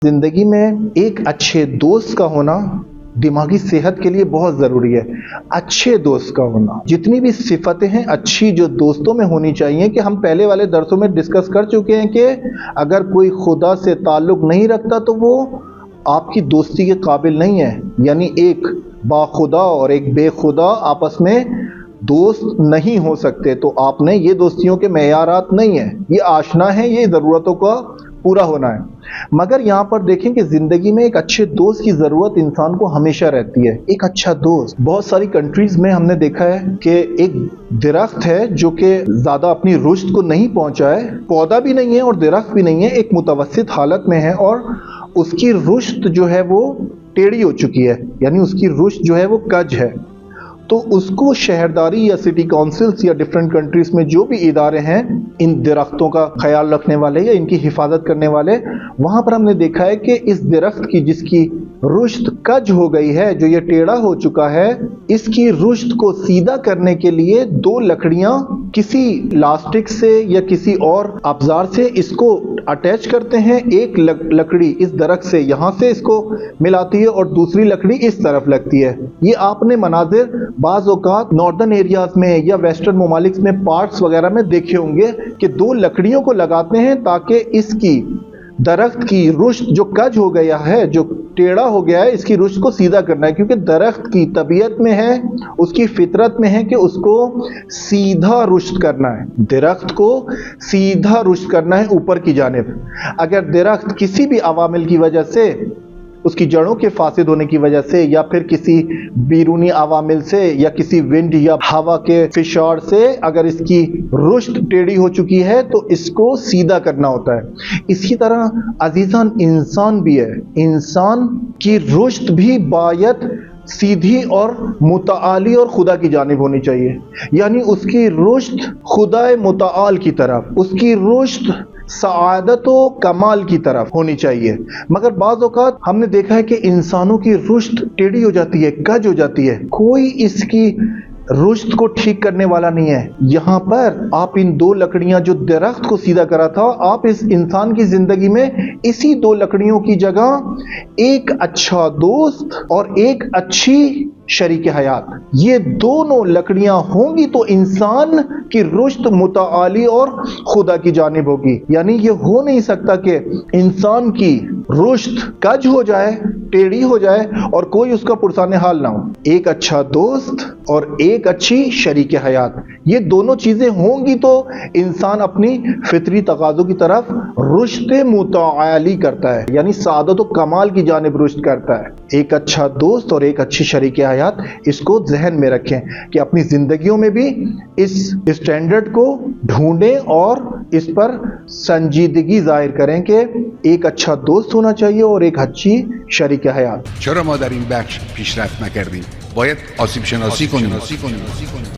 जिंदगी में एक अच्छे दोस्त का होना दिमागी सेहत के लिए बहुत ज़रूरी है। अच्छे दोस्त का होना, जितनी भी सिफतें हैं अच्छी जो दोस्तों में होनी चाहिए, कि हम पहले वाले दरसों में डिस्कस कर चुके हैं कि अगर कोई खुदा से ताल्लुक़ नहीं रखता तो वो आपकी दोस्ती के काबिल नहीं है। यानी एक बाखुदा और एक बेखुदा आपस में दोस्त नहीं हो सकते। तो आपने ये दोस्तियों के मेयारात नहीं है, ये आशना है, ये ज़रूरतों का पूरा होना है। मगर यहाँ पर देखें कि ज़िंदगी में एक अच्छे दोस्त की ज़रूरत इंसान को हमेशा रहती है। एक अच्छा दोस्त, बहुत सारी कंट्रीज़ में हमने देखा है कि एक दरख्त है जो कि ज़्यादा अपनी रुश्द को नहीं पहुँचा है, पौधा भी नहीं है और दरख्त भी नहीं है, एक मुतवस्सित हालत में है और उसकी रुश्द जो है वो टेढ़ी हो चुकी है, यानी उसकी रुश्द जो है वो कज है। तो उसको शहरदारी या सिटी काउंसिल्स या डिफरेंट कंट्रीज में जो भी इदारे हैं इन दरख्तों का ख्याल रखने वाले या इनकी हिफाजत करने वाले, वहाँ पर हमने देखा है कि इस दरख्त की जिसकी रुश्द कज हो गई है, जो ये टेढ़ा हो चुका है, इसकी रुश्द को सीधा करने के लिए दो लकड़ियाँ किसी लास्टिक से या किसी और अवजार से इसको अटैच करते हैं। एक लकड़ी इस दरख्त से यहाँ से इसको मिलाती है और दूसरी लकड़ी इस तरफ लगती है। ये आपने मनाजिर बाज़ औक़ात नॉर्दर्न एरियाज में या वेस्टर्न ममालिक में पार्क्स वगैरह में देखे होंगे कि दो लकड़ियों को लगाते हैं ताकि इसकी दरख्त की रुश्द जो कज हो गया है, जो टेढ़ा हो गया है, इसकी रुश्द को सीधा करना है। क्योंकि दरख्त की तबीयत में है, उसकी फितरत में है कि उसको सीधा रुश्द करना है, दरख्त को सीधा रुश्द करना है ऊपर की जानिब। अगर दरख्त किसी भी अवामिल की वजह से, उसकी जड़ों के फासिद होने की वजह से या फिर किसी बैरूनी अवामिल से या किसी विंड या हवा के फिशार से अगर इसकी रुश्द टेढ़ी हो चुकी है तो इसको सीधा करना होता है। इसी तरह अजीज़ान इंसान भी है, इंसान की रुश्द भी बायत सीधी और मुताली और खुदा की जानिब होनी चाहिए। यानी उसकी रुश्द खुदाए मुताल की तरफ, उसकी रुश्द सआदत व कमाल की तरफ होनी चाहिए। मगर बाज़ औक़ात हमने देखा है कि इंसानों की रुश्द टेढ़ी हो जाती है, कज हो जाती है, कोई इसकी रुश्द को ठीक करने वाला नहीं है। यहाँ पर आप इन दो लकड़ियाँ जो दरख्त को सीधा करा था, आप इस इंसान की ज़िंदगी में इसी दो लकड़ियों की जगह एक अच्छा दोस्त और एक अच्छी शरीक हयात, ये दोनों लकड़ियां होंगी तो इंसान की रुश्द मुताली और खुदा की जानिब होगी। यानी ये हो नहीं सकता कि इंसान की रुश्द कज हो जाए, टेढ़ी हो जाए और कोई उसका पुरसाने हाल ना हो। एक अच्छा दोस्त और एक अच्छी शरीक हयात, ये दोनों चीज़ें होंगी तो इंसान अपनी फितरी तकाज़ों की तरफ रुश्द मुताली करता है, यानी सादत व कमाल की जानिब रुश्द करता है। एक अच्छा दोस्त और एक अच्छी शरीक हयात, इसको जहन में रखें कि अपनी ज़िंदगियों में भी इस स्टैंडर्ड को ढूंढें और इस पर संजीदगी जाहिर करें कि एक अच्छा दोस्त होना चाहिए और एक अच्छी शरीक हयात। چرا ما در این بخش پیشرفت نکردیم؟ باید آسیب شناسی کنیم.